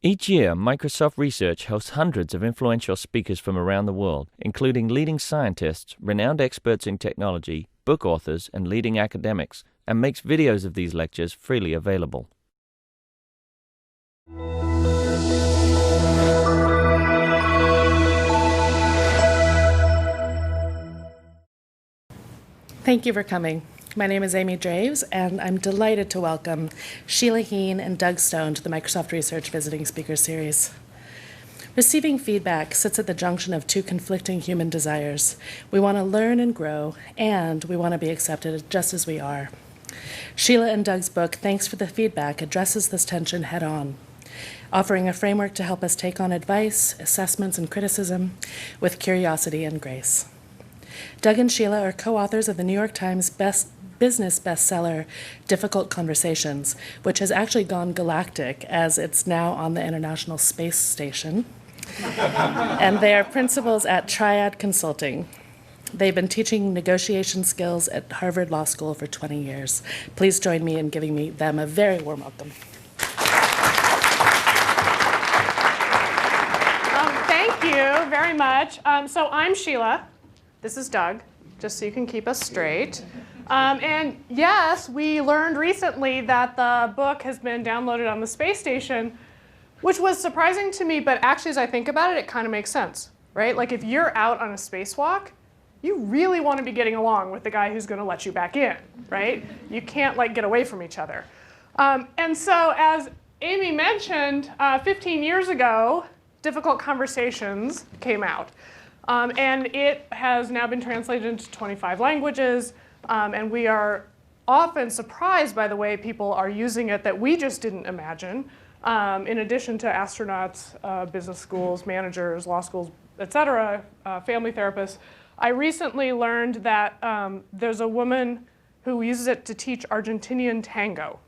Each year, Microsoft Research hosts hundreds of influential speakers from around the world, including leading scientists, renowned experts in technology, book authors, and leading academics, and makes videos of these lectures freely available. Thank you for coming. My name is Amy Draves, and I'm delighted to welcome Sheila Heen and Doug Stone to the Microsoft Research Visiting Speaker Series. Receiving feedback sits at the junction of two conflicting human desires. We want to learn and grow, and we want to be accepted just as we are. Sheila and Doug's book, Thanks for the Feedback, addresses this tension head-on, offering a framework to help us take on advice, assessments, and criticism with curiosity and grace. Doug and Sheila are co-authors of the New York Times business bestseller, Difficult Conversations, which has actually gone galactic as it's now on the International Space Station. And they are principals at Triad Consulting. They've been teaching negotiation skills at Harvard Law School for 20 years. Please join me in giving them a very warm welcome. Thank you very much. So I'm Sheila. This is Doug, just so you can keep us straight. And yes, we learned recently that the book has been downloaded on the space station, which was surprising to me, but actually as I think about it, it kind of makes sense, right? Like if you're out on a spacewalk, you really want to be getting along with the guy who's going to let you back in, right? You can't like get away from each other. And so as Amy mentioned, 15 years ago, Difficult Conversations came out. And it has now been translated into 25 languages. And we are often surprised by the way people are using it that we just didn't imagine, in addition to astronauts, business schools, managers, law schools, et cetera, family therapists. I recently learned that there's a woman who uses it to teach Argentinian tango.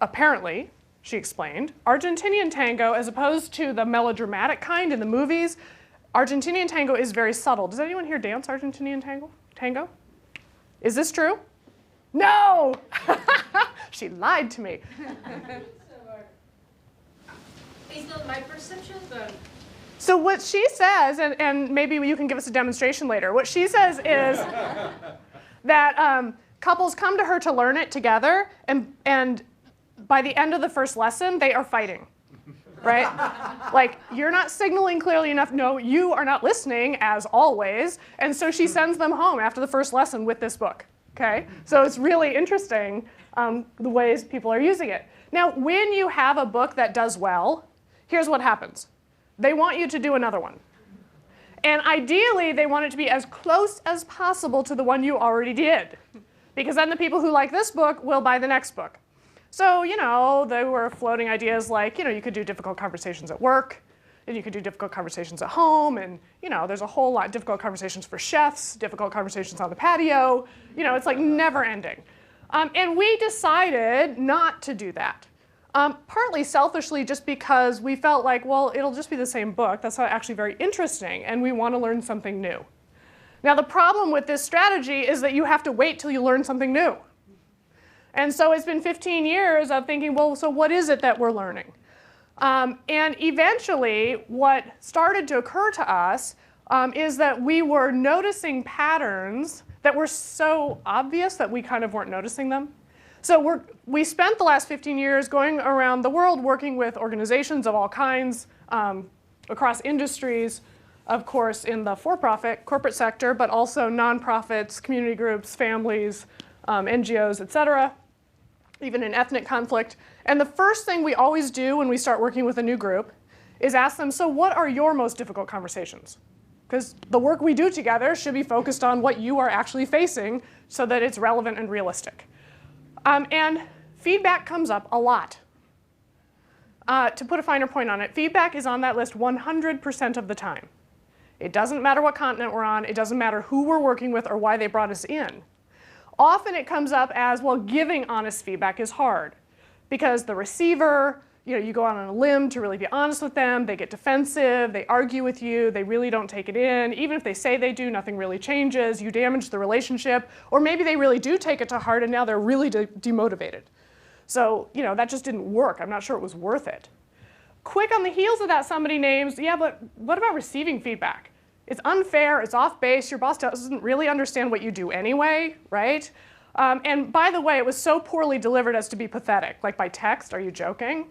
Apparently, she explained, Argentinian tango, as opposed to the melodramatic kind in the movies, Argentinian tango is very subtle. Does anyone here dance Argentinian tango? Is this true? No! She lied to me. Based on my perception, but... So what she says, and maybe you can give us a demonstration later, what she says is that couples come to her to learn it together, and by the end of the first lesson, they are fighting. Right? Like, you're not signaling clearly enough. No, you are not listening, as always. And so she sends them home after the first lesson with this book. Okay? So it's really interesting the ways people are using it. Now, when you have a book that does well, here's what happens. They want you to do another one. And ideally, they want it to be as close as possible to the one you already did. Because then the people who like this book will buy the next book. So, you know, they were floating ideas like, you know, you could do difficult conversations at work, and you could do difficult conversations at home, and, you know, there's a whole lot of difficult conversations for chefs, difficult conversations on the patio. You know, it's like never ending. And we decided not to do that. Partly selfishly just because we felt like, well, it'll just be the same book. That's not actually very interesting, and we want to learn something new. Now, the problem with this strategy is that you have to wait till you learn something new. And so it's been 15 years of thinking, well, so what is it that we're learning? And eventually, what started to occur to us is that we were noticing patterns that were so obvious that we kind of weren't noticing them. So we spent the last 15 years going around the world working with organizations of all kinds, across industries, of course, in the for-profit corporate sector, but also nonprofits, community groups, families, NGOs, et cetera, even in ethnic conflict. And the first thing we always do when we start working with a new group is ask them, so what are your most difficult conversations? Because the work we do together should be focused on what you are actually facing so that it's relevant and realistic. And feedback comes up a lot. To put a finer point on it, feedback is on that list 100% of the time. It doesn't matter what continent we're on. It doesn't matter who we're working with or why they brought us in. Often it comes up as, well, giving honest feedback is hard because the receiver, you go out on a limb to really be honest with them. They get defensive. They argue with you. They really don't take it in. Even if they say they do, nothing really changes. You damage the relationship. Or maybe they really do take it to heart and now they're really demotivated. So, that just didn't work. I'm not sure it was worth it. Quick on the heels of that, somebody names, yeah, but what about receiving feedback? It's unfair, it's off base, your boss doesn't really understand what you do anyway, right? And by the way, it was so poorly delivered as to be pathetic, like by text, are you joking?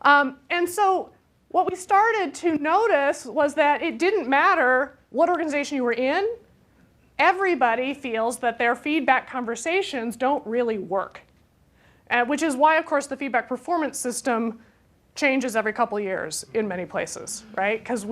And so what we started to notice was that it didn't matter what organization you were in, everybody feels that their feedback conversations don't really work. Which is why, of course, the feedback performance system changes every couple years in many places, right? Because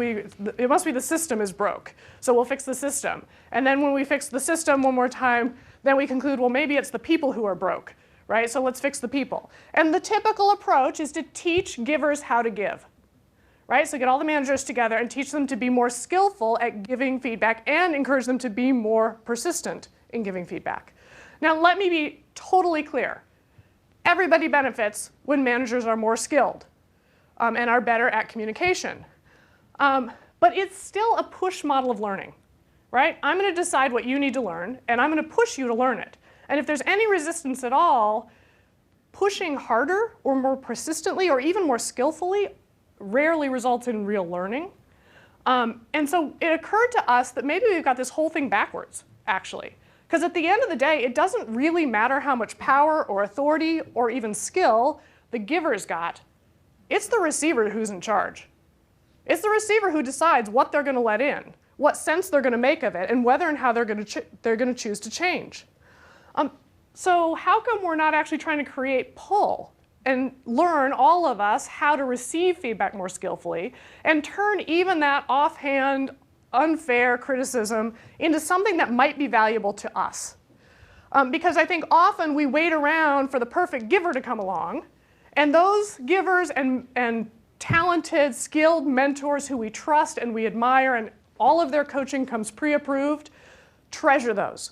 it must be the system is broke. So we'll fix the system. And then when we fix the system one more time, then we conclude, well, maybe it's the people who are broke, right? So let's fix the people. And the typical approach is to teach givers how to give, right? So get all the managers together and teach them to be more skillful at giving feedback and encourage them to be more persistent in giving feedback. Now, let me be totally clear. Everybody benefits when managers are more skilled and are better at communication. But it's still a push model of learning, right? I'm going to decide what you need to learn, and I'm going to push you to learn it. And if there's any resistance at all, pushing harder or more persistently or even more skillfully rarely results in real learning. And so it occurred to us that maybe we've got this whole thing backwards, actually. Because at the end of the day, it doesn't really matter how much power or authority or even skill the giver's got. It's the receiver who's in charge. It's the receiver who decides what they're going to let in, what sense they're going to make of it, and whether and how they're going to choose to change. So how come we're not actually trying to create pull and learn, all of us, how to receive feedback more skillfully and turn even that offhand, unfair criticism into something that might be valuable to us? Because I think often we wait around for the perfect giver to come along, and those givers and talented, skilled mentors who we trust and we admire, and all of their coaching comes pre-approved, treasure those.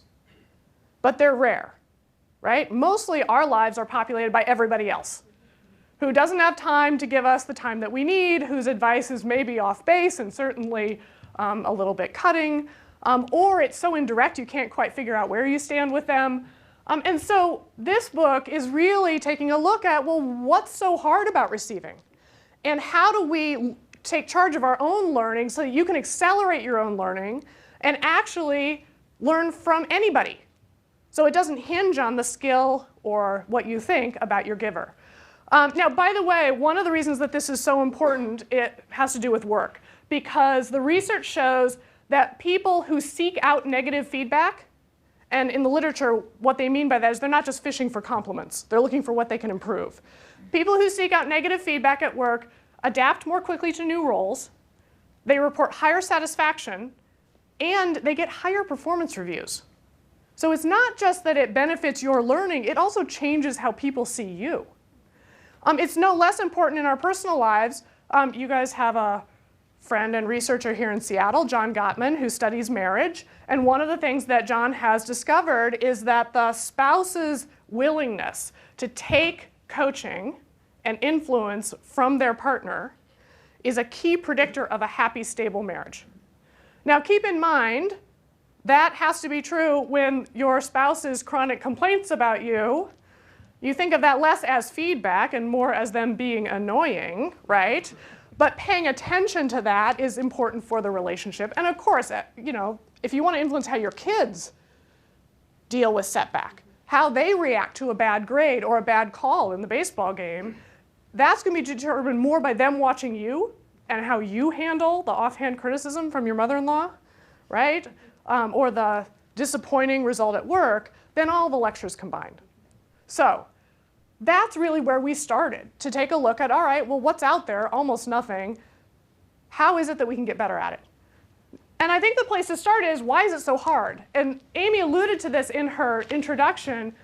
But they're rare, right? Mostly our lives are populated by everybody else who doesn't have time to give us the time that we need, whose advice is maybe off base and certainly a little bit cutting, or it's so indirect you can't quite figure out where you stand with them. And so this book is really taking a look at, well, what's so hard about receiving? And how do we take charge of our own learning so that you can accelerate your own learning and actually learn from anybody? So it doesn't hinge on the skill or what you think about your giver. Now, by the way, one of the reasons that this is so important, it has to do with work. Because the research shows that people who seek out negative feedback, and in the literature, what they mean by that is they're not just fishing for compliments. They're looking for what they can improve. People who seek out negative feedback at work adapt more quickly to new roles, they report higher satisfaction, and they get higher performance reviews. So it's not just that it benefits your learning, it also changes how people see you. It's no less important in our personal lives. You guys have a friend and researcher here in Seattle, John Gottman, who studies marriage. And one of the things that John has discovered is that the spouse's willingness to take coaching and influence from their partner is a key predictor of a happy, stable marriage. Now, keep in mind, that has to be true when your spouse's chronic complaints about you. You think of that less as feedback and more as them being annoying, right? But paying attention to that is important for the relationship. And of course, if you want to influence how your kids deal with setback, how they react to a bad grade or a bad call in the baseball game, that's going to be determined more by them watching you and how you handle the offhand criticism from your mother-in-law, right? Or the disappointing result at work than all the lectures combined. So that's really where we started, to take a look at, all right, well, what's out there? Almost nothing. How is it that we can get better at it? And I think the place to start is, why is it so hard? And Amy alluded to this in her introduction,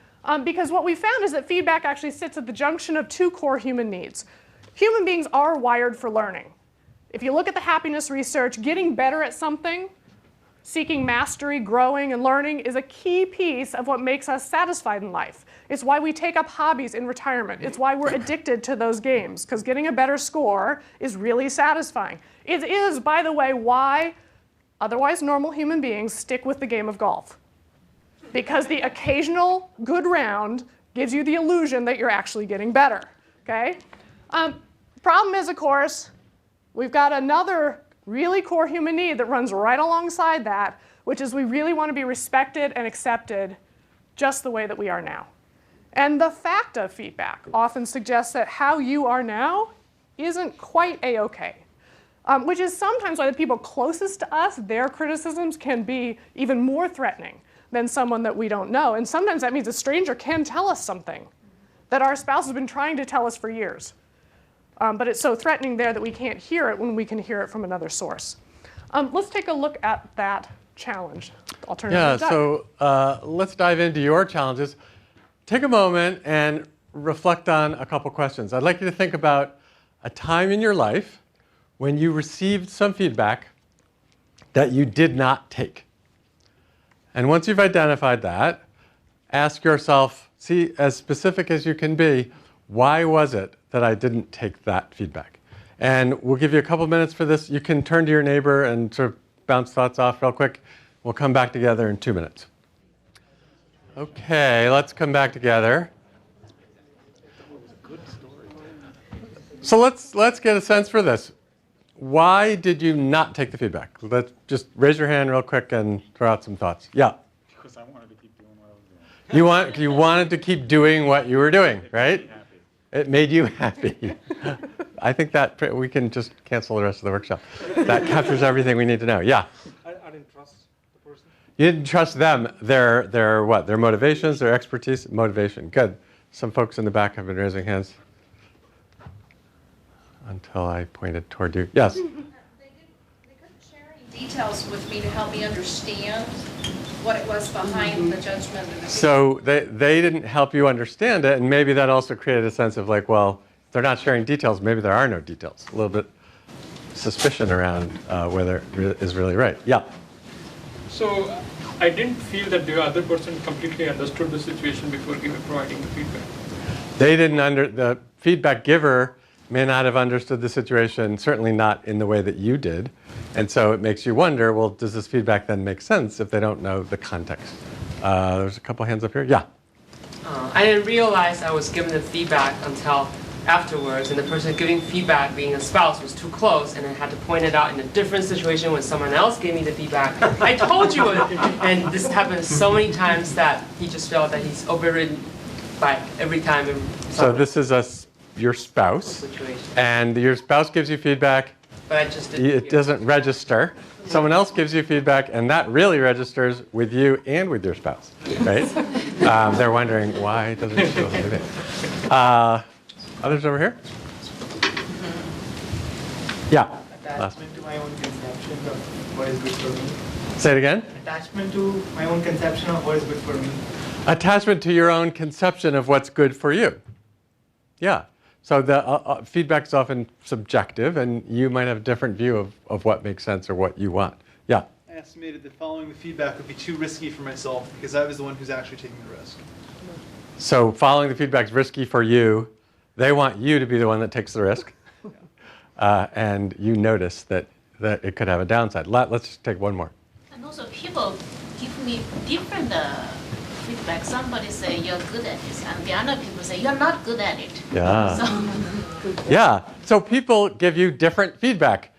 because what we found is that feedback actually sits at the junction of two core human needs. Human beings are wired for learning. If you look at the happiness research, getting better at something, seeking mastery, growing, and learning is a key piece of what makes us satisfied in life. It's why we take up hobbies in retirement. It's why we're addicted to those games, because getting a better score is really satisfying. It is, by the way, why otherwise normal human beings stick with the game of golf. Because the occasional good round gives you the illusion that you're actually getting better, okay? Problem is, of course, we've got another really core human need that runs right alongside that, which is we really want to be respected and accepted just the way that we are now. And the fact of feedback often suggests that how you are now isn't quite A-okay, which is sometimes why the people closest to us, their criticisms can be even more threatening than someone that we don't know. And sometimes that means a stranger can tell us something that our spouse has been trying to tell us for years. But it's so threatening there that we can't hear it when we can hear it from another source. Let's take a look at that challenge. Yeah, so let's dive into your challenges. Take a moment and reflect on a couple questions. I'd like you to think about a time in your life when you received some feedback that you did not take. And once you've identified that, ask yourself, see, as specific as you can be, why was it that I didn't take that feedback? And we'll give you a couple minutes for this. You can turn to your neighbor and sort of bounce thoughts off real quick. We'll come back together in 2 minutes. Okay, let's come back together. So let's get a sense for this. Why did you not take the feedback? Let's just raise your hand real quick and throw out some thoughts. Yeah. Because I wanted to keep doing what I was doing. You wanted to keep doing what you were doing, right? It made you happy. I think that we can just cancel the rest of the workshop. That captures everything we need to know. Yeah. I didn't trust the person. You didn't trust them. Their what? Their motivations, their expertise, motivation. Good. Some folks in the back have been raising hands until I pointed toward you. Yes. They couldn't share any details with me to help me understand what it was behind the judgment. And the So they didn't help you understand it, and maybe that also created a sense of like, well, they're not sharing details. Maybe there are no details. A little bit suspicion around whether it is really right. Yeah. So I didn't feel that the other person completely understood the situation before providing the feedback. They didn't the feedback giver may not have understood the situation, certainly not in the way that you did. And so it makes you wonder, well, does this feedback then make sense if they don't know the context? There's a couple hands up here. Yeah. I didn't realize I was given the feedback until afterwards, and the person giving feedback, being a spouse, was too close, and I had to point it out in a different situation when someone else gave me the feedback. I told you, and this happened so many times that he just felt that he's overridden by every time. So this is your spouse, situation. And your spouse gives you feedback. But I just didn't. It doesn't register. Someone else gives you feedback, and that really registers with you and with your spouse, right? They're wondering, why doesn't it feel like that? Others over here? Yeah. Attachment to my own conception of what is good for me. Say it again. Attachment to my own conception of what is good for me. Attachment to your own conception of what's good for you. Yeah. So the feedback is often subjective, and you might have a different view of what makes sense or what you want. Yeah. I estimated that following the feedback would be too risky for myself because I was the one who's actually taking the risk. So following the feedback is risky for you. They want you to be the one that takes the risk. And you notice that it could have a downside. Let's just take one more. And also people give me different feedback. Somebody say you're good at this, and the other people say you're not good at it. Yeah. So, Yeah. So people give you different feedback.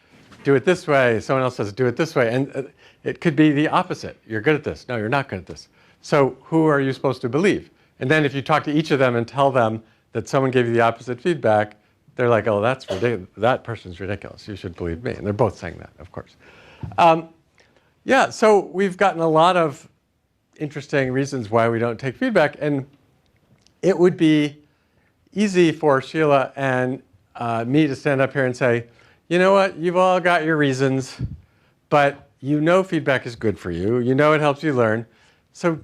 Do it this way. Someone else says do it this way. And it could be the opposite. You're good at this. No, you're not good at this. So who are you supposed to believe? And then if you talk to each of them and tell them that someone gave you the opposite feedback, they're like, oh, that's ridiculous. That person's ridiculous. You should believe me. And they're both saying that, of course. Yeah, so we've gotten a lot of interesting reasons why we don't take feedback. And it would be easy for Sheila and me to stand up here and say, you know what, you've all got your reasons, but you know feedback is good for you. You know it helps you learn. So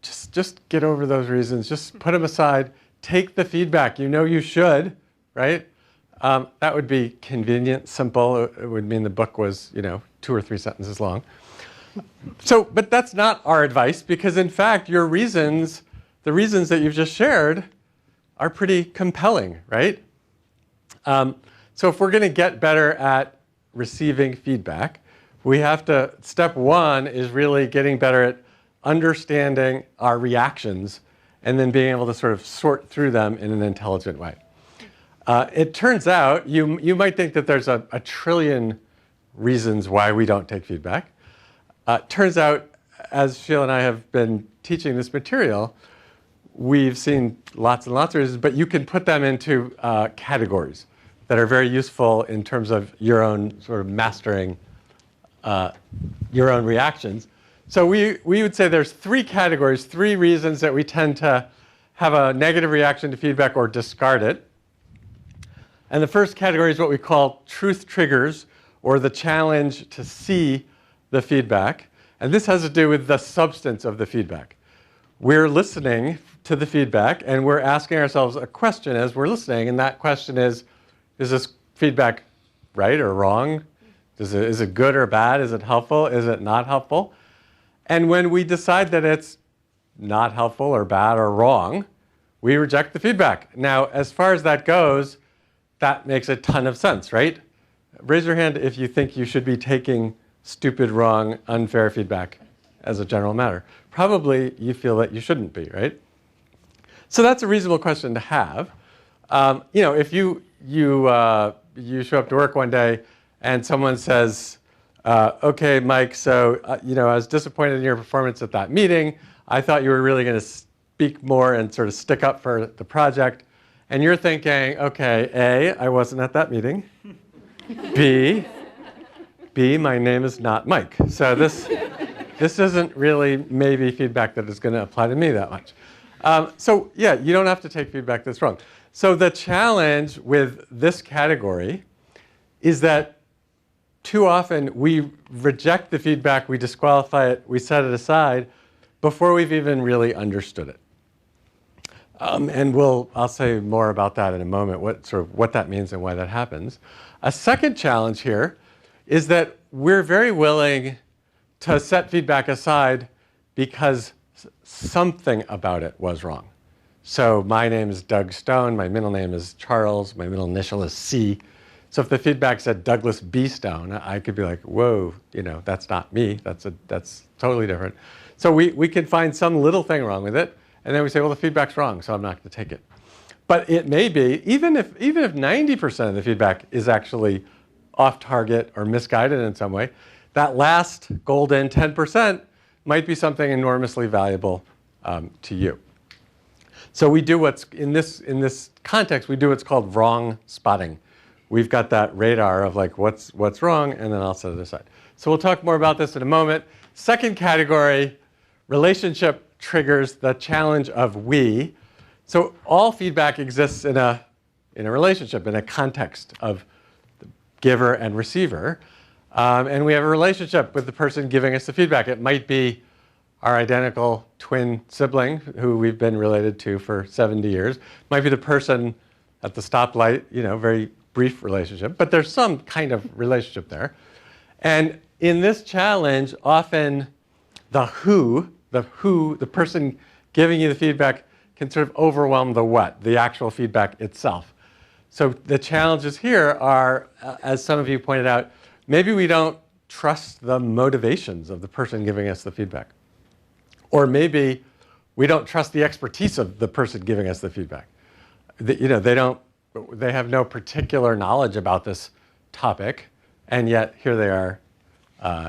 just get over those reasons. Just put them aside. Take the feedback. You know you should, right? That would be convenient, simple. It would mean the book was, 2 or 3 sentences long. So, but that's not our advice, because in fact, your reasons, the reasons that you've just shared, are pretty compelling, right? So if we're going to get better at receiving feedback, we have to, step one is really getting better at understanding our reactions and then being able to sort of sort through them in an intelligent way. It turns out, you might think that there's a trillion reasons why we don't take feedback. Turns out, as Sheila and I have been teaching this material, we've seen lots and lots of reasons, but you can put them into categories that are very useful in terms of your own sort of mastering your own reactions. So we would say there's 3 categories, 3 reasons that we tend to have a negative reaction to feedback or discard it. And the first category is what we call truth triggers, or the challenge to see the feedback. And this has to do with the substance of the feedback. We're listening to the feedback, and we're asking ourselves a question as we're listening, and that question is this feedback right or wrong? Is it good or bad? Is it helpful? Is it not helpful? And when we decide that it's not helpful or bad or wrong, we reject the feedback. Now, as far as that goes, that makes a ton of sense, right? Raise your hand if you think you should be taking stupid, wrong, unfair feedback as a general matter. Probably you feel that you shouldn't be, right? So that's a reasonable question to have. If you show up to work one day and someone says, okay, Mike, so I was disappointed in your performance at that meeting. I thought you were really going to speak more and sort of stick up for the project. And you're thinking, okay, A, I wasn't at that meeting. B, my name is not Mike. So this isn't really maybe feedback that is going to apply to me that much. You don't have to take feedback that's wrong. So the challenge with this category is that too often we reject the feedback, we disqualify it, we set it aside before we've even really understood it. And I'll say more about that in a moment, what that means and why that happens. A second challenge here is that we're very willing to set feedback aside because something about it was wrong. So my name is Doug Stone, my middle name is Charles, my middle initial is C. So if the feedback said Douglas B. Stone, I could be like, whoa, that's not me, that's totally different. So we can find some little thing wrong with it, and then we say, well, the feedback's wrong, so I'm not going to take it. But it may be, even if 90% of the feedback is actually off target or misguided in some way, that last golden 10% might be something enormously valuable to you. So we do in this context, we do what's called wrong spotting. We've got that radar of like what's wrong, and then I'll set it aside. So we'll talk more about this in a moment. Second category, relationship triggers, the challenge of we. So all feedback exists in a relationship, in a context of the giver and receiver. And we have a relationship with the person giving us the feedback. It might be our identical twin sibling who we've been related to for 70 years. It might be the person at the stoplight, very brief relationship, but there's some kind of relationship there. And in this challenge, often the person giving you the feedback can sort of overwhelm the what, the actual feedback itself. So the challenges here are, as some of you pointed out, maybe we don't trust the motivations of the person giving us the feedback. Or maybe we don't trust the expertise of the person giving us the feedback. They have no particular knowledge about this topic, and yet here they are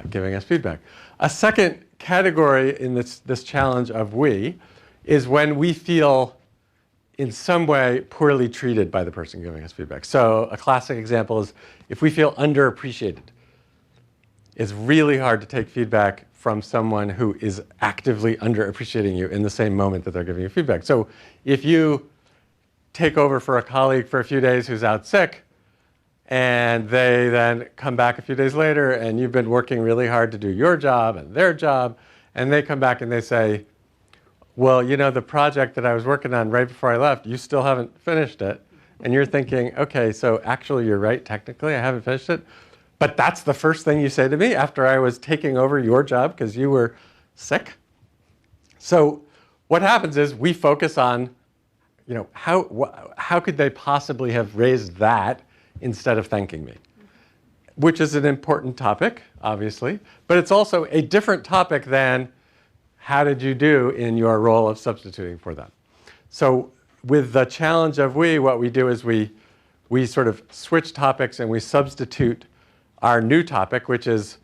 giving us feedback. A second category in this challenge of we is when we feel in some way poorly treated by the person giving us feedback. So a classic example is if we feel underappreciated. It's really hard to take feedback from someone who is actively underappreciating you in the same moment that they're giving you feedback. So if you take over for a colleague for a few days who's out sick, and they then come back a few days later, and you've been working really hard to do your job and their job, and they come back and they say, well, the project that I was working on right before I left, you still haven't finished it. And you're thinking, okay, so actually you're right, technically I haven't finished it, but that's the first thing you say to me after I was taking over your job because you were sick. So what happens is we focus on, how could they possibly have raised that instead of thanking me? Which is an important topic, obviously, but it's also a different topic than how did you do in your role of substituting for them. So with the challenge of what we do is we sort of switch topics and we substitute our new topic, which is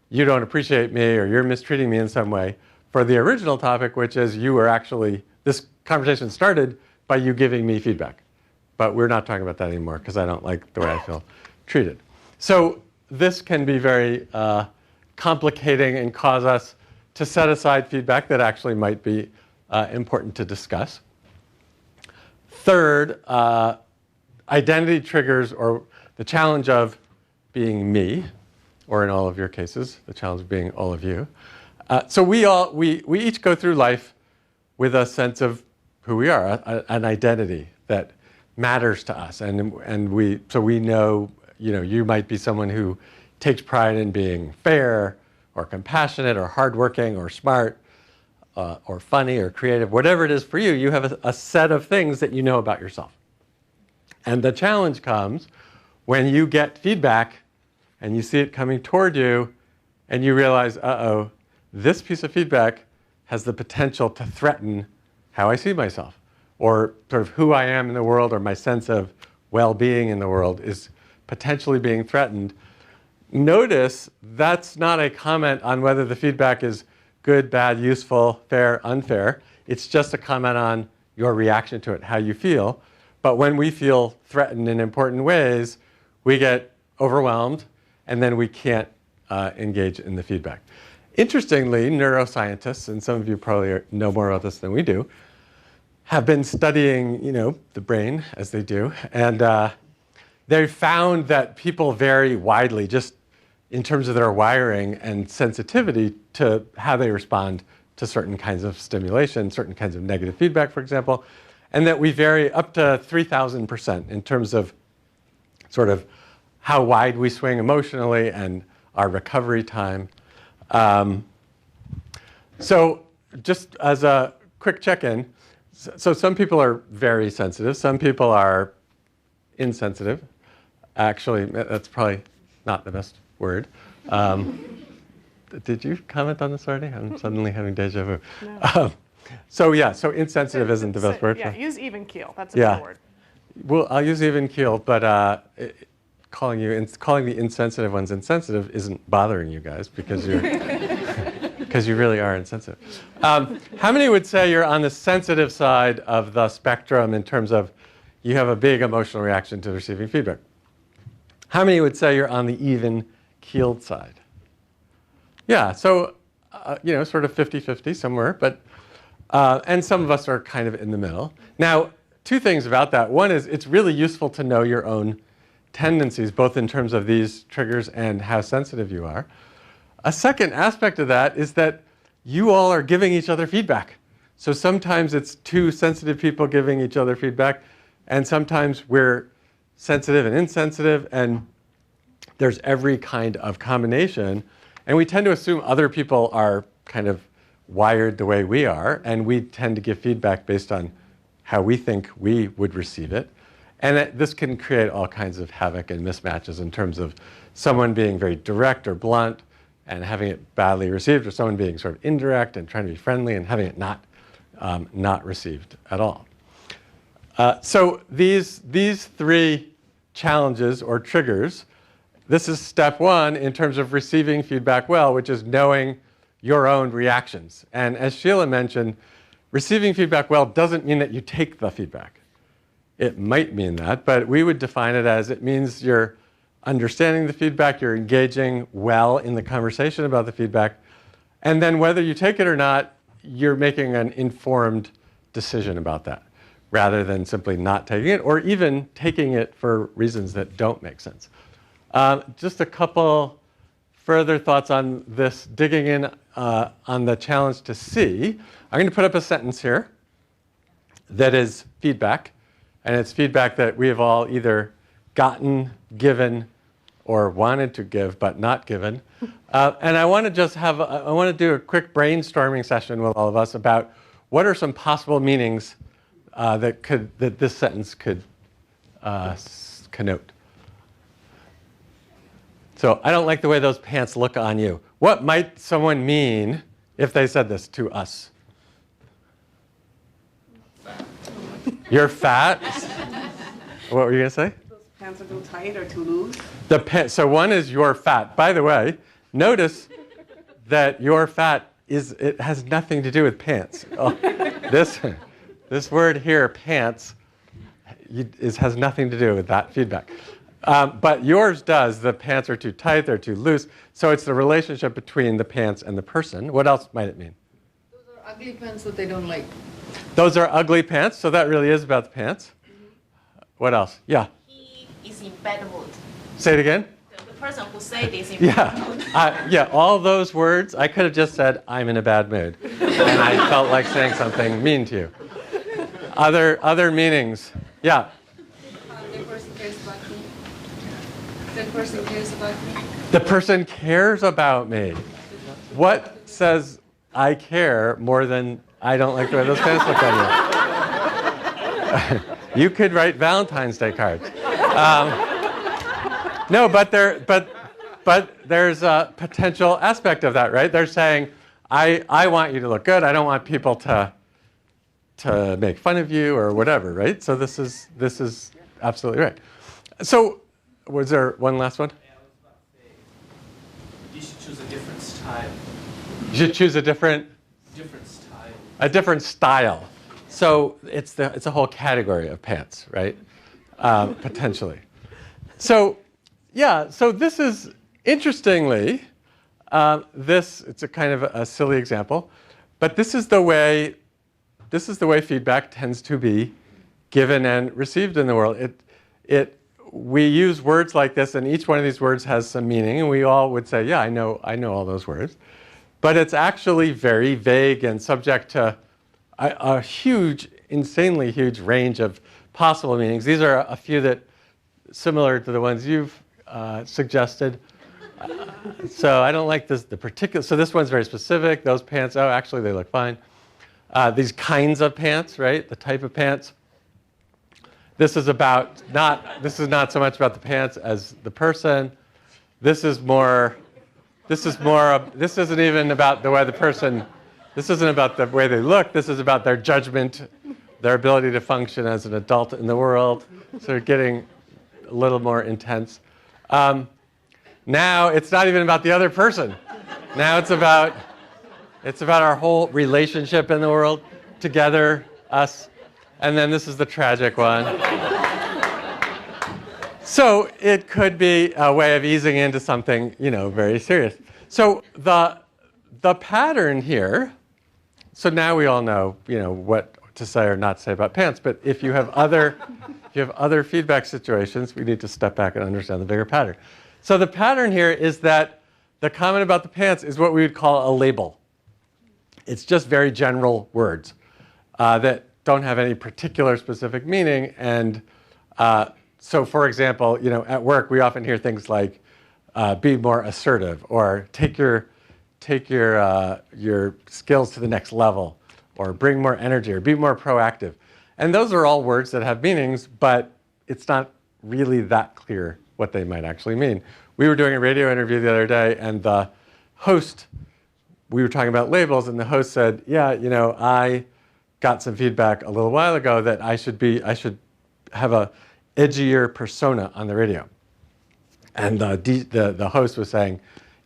you don't appreciate me or you're mistreating me in some way, for the original topic, which is this conversation started by you giving me feedback. But we're not talking about that anymore because I don't like the way I feel treated. So this can be very complicating and cause us to set aside feedback that actually might be important to discuss. Third, identity triggers, or the challenge of being me, or in all of your cases, the challenge of being all of you. So we each go through life with a sense of who we are, an identity that matters to us, and we know, you might be someone who takes pride in being fair, or compassionate, or hardworking, or smart, or funny, or creative. Whatever it is for you, you have a set of things that you know about yourself. And the challenge comes when you get feedback and you see it coming toward you and you realize, uh-oh, this piece of feedback has the potential to threaten how I see myself, or sort of who I am in the world, or my sense of well-being in the world is potentially being threatened. Notice that's not a comment on whether the feedback is good, bad, useful, fair, unfair. It's just a comment on your reaction to it, how you feel. But when we feel threatened in important ways, we get overwhelmed, and then we can't engage in the feedback. Interestingly, neuroscientists, and some of you probably know more about this than we do, have been studying, the brain, as they do, and they found that people vary widely just in terms of their wiring and sensitivity to how they respond to certain kinds of stimulation, certain kinds of negative feedback, for example, and that we vary up to 3,000% in terms of sort of how wide we swing emotionally and our recovery time. So just as a quick check-in, so some people are very sensitive, some people are insensitive. Actually, that's probably not the best word. Did you comment on this already? I'm suddenly having deja vu. No. So insensitive isn't the best word. Yeah, use even keel. That's a better word. Well, I'll use even keel, but calling the insensitive ones insensitive isn't bothering you guys because you really are insensitive. How many would say you're on the sensitive side of the spectrum in terms of you have a big emotional reaction to receiving feedback? How many would say you're on the even-keeled side? Yeah, so, sort of 50-50 somewhere, but, and some of us are kind of in the middle. Now, two things about that. One is it's really useful to know your own tendencies, both in terms of these triggers and how sensitive you are. A second aspect of that is that you all are giving each other feedback. So sometimes it's two sensitive people giving each other feedback, and sometimes we're sensitive and insensitive, and there's every kind of combination. And we tend to assume other people are kind of wired the way we are, and we tend to give feedback based on how we think we would receive it. And this can create all kinds of havoc and mismatches in terms of someone being very direct or blunt and having it badly received, or someone being sort of indirect and trying to be friendly and having it not received at all. So these three challenges or triggers, this is step one in terms of receiving feedback well, which is knowing your own reactions. And as Sheila mentioned, receiving feedback well doesn't mean that you take the feedback. It might mean that, but we would define it as it means you're understanding the feedback, you're engaging well in the conversation about the feedback, and then whether you take it or not, you're making an informed decision about that, rather than simply not taking it, or even taking it for reasons that don't make sense. Just a couple further thoughts on this, digging in on the challenge to see. I'm going to put up a sentence here that is feedback, and it's feedback that we have all either gotten, given, or wanted to give but not given. And I want to just I want to do a quick brainstorming session with all of us about what are some possible meanings that this sentence could connote. So I don't like the way those pants look on you. What might someone mean if they said this to us? You're fat. What were you going to say? Those pants are too tight or too loose. So one is you're fat. By the way, notice that you're fat it has nothing to do with pants. Oh, this word here, pants, has nothing to do with that feedback. But yours does. The pants are too tight, they're too loose. So it's the relationship between the pants and the person. What else might it mean? Those are ugly pants that they don't like. Those are ugly pants, so that really is about the pants. What else? Yeah. He is in bad mood. Say it again. The person who said this in bad mood. Yeah, all those words, I could have just said, I'm in a bad mood. And I felt like saying something mean to you. Other meanings. Yeah. The person cares about me. The person cares about me. The person cares about me. What says I care more than I don't like the way those pants look on you? You could write Valentine's Day cards. No, but there's a potential aspect of that, right? They're saying, I want you to look good. I don't want people to make fun of you or whatever, right? So this is absolutely right. So was there one last one? Yeah, I was about to say, you should choose a different style. You should choose a different style. A different style. So it's a whole category of pants, right? Potentially. So yeah. So this is interestingly, it's a kind of a silly example, but this is the way feedback tends to be given and received in the world. We use words like this, and each one of these words has some meaning, and we all would say, yeah, I know all those words. But it's actually very vague and subject to a huge, insanely huge range of possible meanings. These are a few that similar to the ones you've suggested. So I don't like the particular. So this one's very specific. Those pants, oh, actually they look fine. These kinds of pants, right? The type of pants. This is not so much about the pants as the person. This isn't even about the way the person, this isn't about the way they look. This is about their judgment, their ability to function as an adult in the world. So they're getting a little more intense. Now it's not even about the other person. Now it's about our whole relationship in the world, together, us. And then this is the tragic one. So it could be a way of easing into something, very serious. So the pattern here, so now we all know, what to say or not say about pants, but if you have other feedback situations, we need to step back and understand the bigger pattern. So the pattern here is that the comment about the pants is what we would call a label. It's just very general words that don't have any particular specific meaning. And so, for example, at work we often hear things like "be more assertive" or "take your skills to the next level," or "bring more energy," or "be more proactive." And those are all words that have meanings, but it's not really that clear what they might actually mean. We were doing a radio interview the other day, and the host, we were talking about labels, and the host said, "Yeah, I got some feedback a little while ago that I should have a edgier persona on the radio." And the host was saying,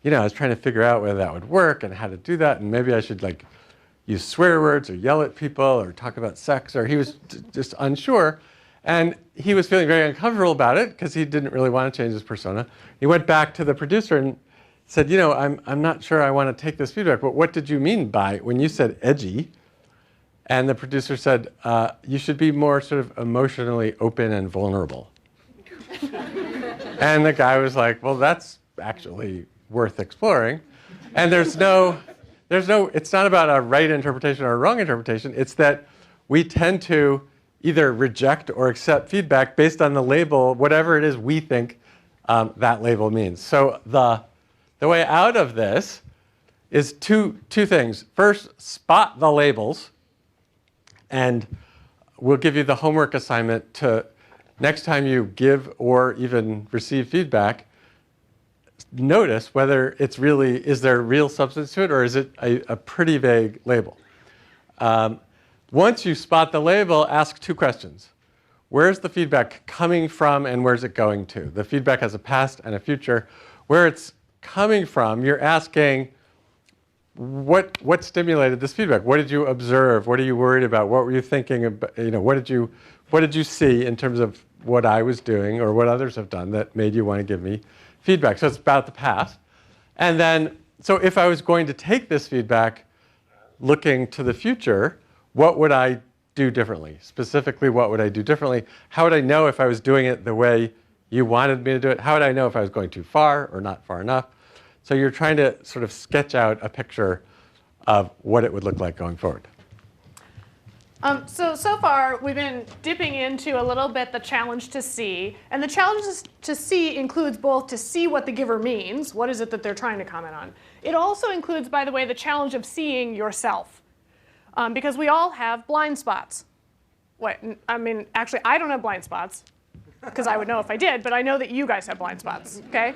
I was trying to figure out whether that would work and how to do that, and maybe I should use swear words or yell at people or talk about sex, or he was just unsure. And he was feeling very uncomfortable about it because he didn't really want to change his persona. He went back to the producer and said, I'm not sure I want to take this feedback, but what did you mean by when you said edgy? And the producer said, you should be more sort of emotionally open and vulnerable. And the guy was like, well, that's actually worth exploring. And it's not about a right interpretation or a wrong interpretation. It's that we tend to either reject or accept feedback based on the label, whatever it is we think that label means. So the way out of this is two things. First, spot the labels. And we'll give you the homework assignment to, next time you give or even receive feedback, notice whether is there real substance to it, or is it a pretty vague label. Once you spot the label, ask 2 questions. Where's the feedback coming from and where's it going to? The feedback has a past and a future. Where it's coming from, you're asking, what stimulated this feedback? What did you observe? What are you worried about? What were you thinking about? What did you see in terms of what I was doing or what others have done that made you want to give me feedback? So it's about the past. And then, so if I was going to take this feedback looking to the future, what would I do differently? Specifically, what would I do differently? How would I know if I was doing it the way you wanted me to do it? How would I know if I was going too far or not far enough? So you're trying to sort of sketch out a picture of what it would look like going forward. So far, we've been dipping into a little bit the challenge to see. And the challenge to see includes both to see what the giver means. What is it that they're trying to comment on? It also includes, by the way, the challenge of seeing yourself. Because we all have blind spots. Actually, I don't have blind spots, because I would know if I did, but I know that you guys have blind spots, okay?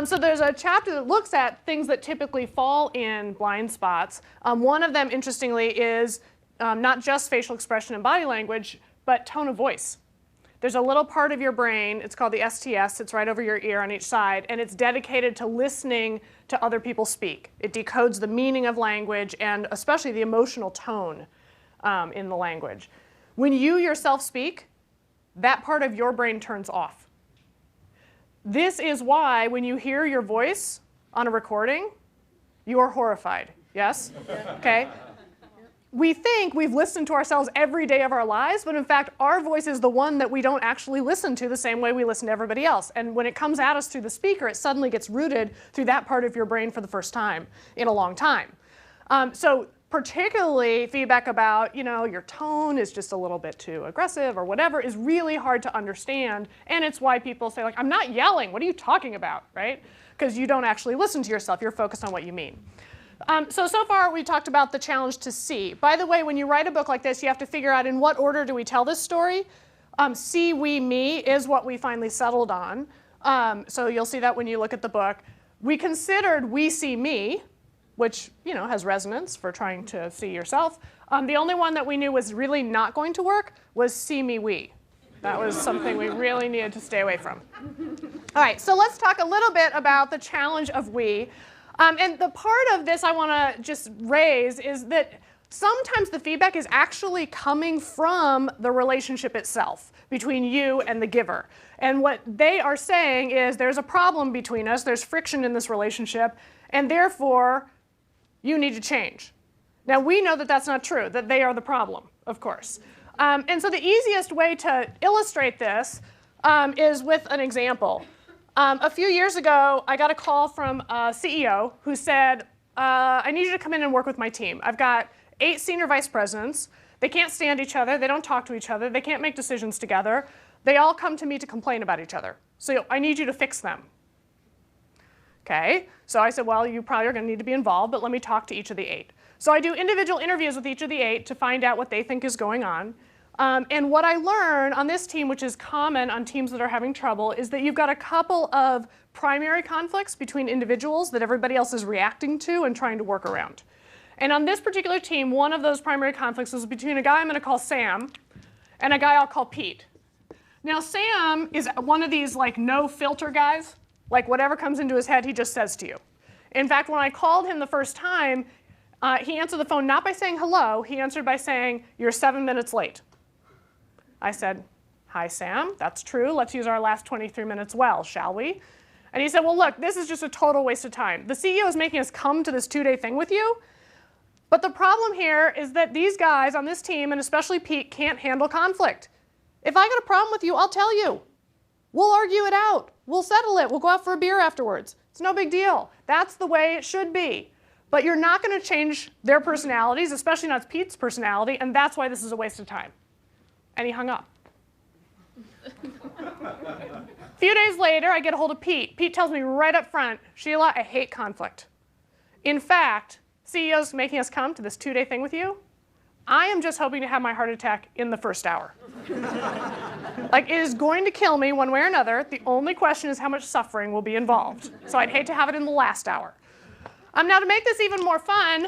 So there's a chapter that looks at things that typically fall in blind spots. One of them, interestingly, is not just facial expression and body language, but tone of voice. There's a little part of your brain, it's called the STS, it's right over your ear on each side, and it's dedicated to listening to other people speak. It decodes the meaning of language and especially the emotional tone in the language. When you yourself speak, that part of your brain turns off. This is why when you hear your voice on a recording, you are horrified. Yes? Okay? We think we've listened to ourselves every day of our lives, but in fact, our voice is the one that we don't actually listen to the same way we listen to everybody else. And when it comes at us through the speaker, it suddenly gets rooted through that part of your brain for the first time in a long time. So particularly feedback about, your tone is just a little bit too aggressive or whatever is really hard to understand. And it's why people say, I'm not yelling. What are you talking about, right? Because you don't actually listen to yourself. You're focused on what you mean. So far, we talked about the challenge to see. By the way, when you write a book like this, you have to figure out in what order do we tell this story. See, we, me is what we finally settled on. So you'll see that when you look at the book. We considered we, see, me, which has resonance for trying to see yourself. The only one that we knew was really not going to work was see, me, we. That was something we really needed to stay away from. All right, so let's talk a little bit about the challenge of we. And the part of this I want to just raise is that sometimes the feedback is actually coming from the relationship itself between you and the giver. And what they are saying is there's a problem between us, there's friction in this relationship, and therefore you need to change. Now we know that that's not true, that they are the problem, of course. And so the easiest way to illustrate this is with an example. A few years ago, I got a call from a CEO who said, I need you to come in and work with my team. I've got 8 senior vice presidents. They can't stand each other. They don't talk to each other. They can't make decisions together. They all come to me to complain about each other. So I need you to fix them. Okay, so I said, well, you probably are going to need to be involved, but let me talk to each of the 8. So I do individual interviews with each of the 8 to find out what they think is going on. And what I learned on this team, which is common on teams that are having trouble, is that you've got a couple of primary conflicts between individuals that everybody else is reacting to and trying to work around. And on this particular team, one of those primary conflicts is between a guy I'm going to call Sam and a guy I'll call Pete. Now, Sam is one of these no filter guys. Whatever comes into his head, he just says to you. In fact, when I called him the first time, he answered the phone not by saying hello. He answered by saying, "You're 7 minutes late." I said, "Hi, Sam. That's true. Let's use our last 23 minutes well, shall we?" And he said, "Well, look, this is just a total waste of time. The CEO is making us come to this 2-day thing with you. But the problem here is that these guys on this team, and especially Pete, can't handle conflict. If I got a problem with you, I'll tell you. We'll argue it out. We'll settle it. We'll go out for a beer afterwards. It's no big deal. That's the way it should be. But you're not going to change their personalities, especially not Pete's personality, and that's why this is a waste of time." And he hung up. A few days later, I get a hold of Pete. Pete tells me right up front, "Sheila, I hate conflict. In fact, CEO's making us come to this 2-day thing with you. I am just hoping to have my heart attack in the first hour. It is going to kill me one way or another. The only question is how much suffering will be involved. So I'd hate to have it in the last hour." Now, to make this even more fun,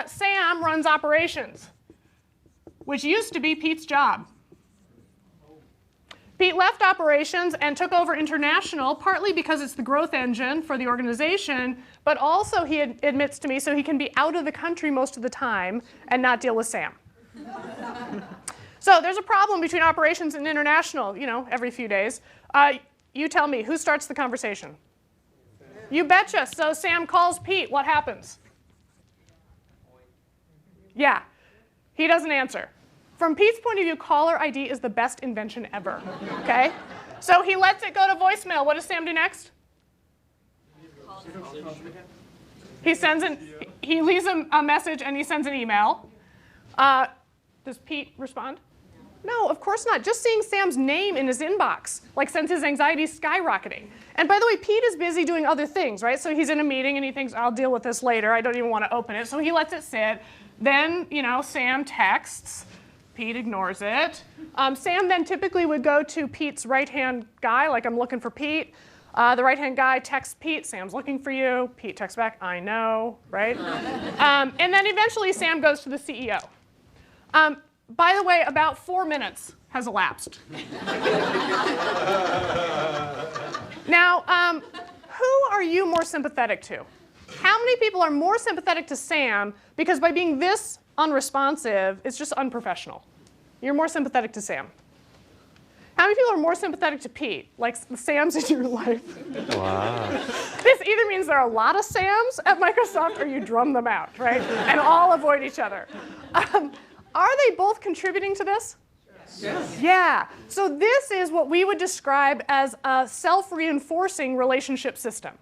Sam runs operations. which used to be Pete's job. Pete left operations and took over international, partly because it's the growth engine for the organization, but also, he admits to me, so he can be out of the country most of the time and not deal with Sam. So there's a problem between operations and international, every few days. You tell me, who starts the conversation? You betcha. So Sam calls Pete. What happens? Yeah, he doesn't answer. From Pete's point of view, caller ID is the best invention ever, okay? So he lets it go to voicemail. What does Sam do next? He leaves a message and he sends an email. Does Pete respond? No, of course not. Just seeing Sam's name in his inbox sends his anxiety skyrocketing. And by the way, Pete is busy doing other things, right? So he's in a meeting and he thinks, I'll deal with this later. I don't even want to open it. So he lets it sit. Then, Sam texts. Pete ignores it. Sam then typically would go to Pete's right-hand guy, I'm looking for Pete. The right-hand guy texts Pete, Sam's looking for you. Pete texts back, I know, right? And then eventually Sam goes to the CEO. By the way, about 4 minutes has elapsed. Now, who are you more sympathetic to? How many people are more sympathetic to Sam because by being this unresponsive, it's just unprofessional? You're more sympathetic to Sam. How many people are more sympathetic to Pete? Sam's in your life. Wow. This either means there are a lot of Sams at Microsoft or you drum them out, right? And all avoid each other. Are they both contributing to this? Yes. Yeah. So this is what we would describe as a self-reinforcing relationship system.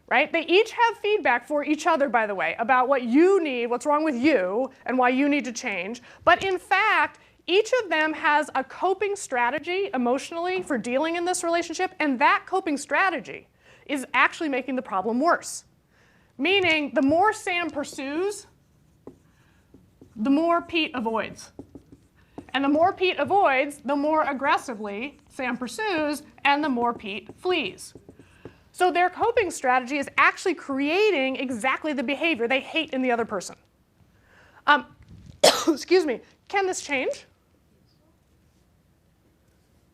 Right? They each have feedback for each other, by the way, about what you need, what's wrong with you, and why you need to change. But in fact, each of them has a coping strategy emotionally for dealing in this relationship, and that coping strategy is actually making the problem worse. Meaning, the more Sam pursues, the more Pete avoids. And the more Pete avoids, the more aggressively Sam pursues, and the more Pete flees. So their coping strategy is actually creating exactly the behavior they hate in the other person. Excuse me, can this change?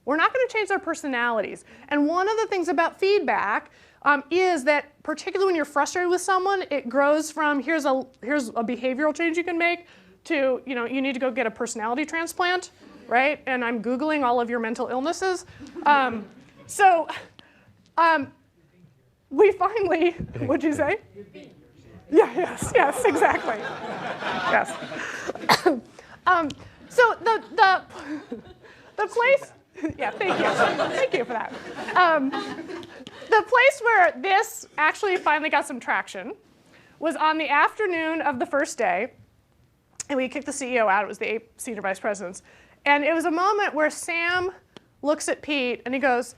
We're not going to change their personalities. And one of the things about feedback is that particularly when you're frustrated with someone, it grows from here's a behavioral change you can make to you need to go get a personality transplant, right? And I'm Googling all of your mental illnesses. We finally, what'd you say? Yeah, yes, exactly. Yes. So the place, yeah, thank you for that. The place where this actually finally got some traction was on the afternoon of the first day, and we kicked the CEO out. It was the 8 senior vice presidents. And it was a moment where Sam looks at Pete and he goes,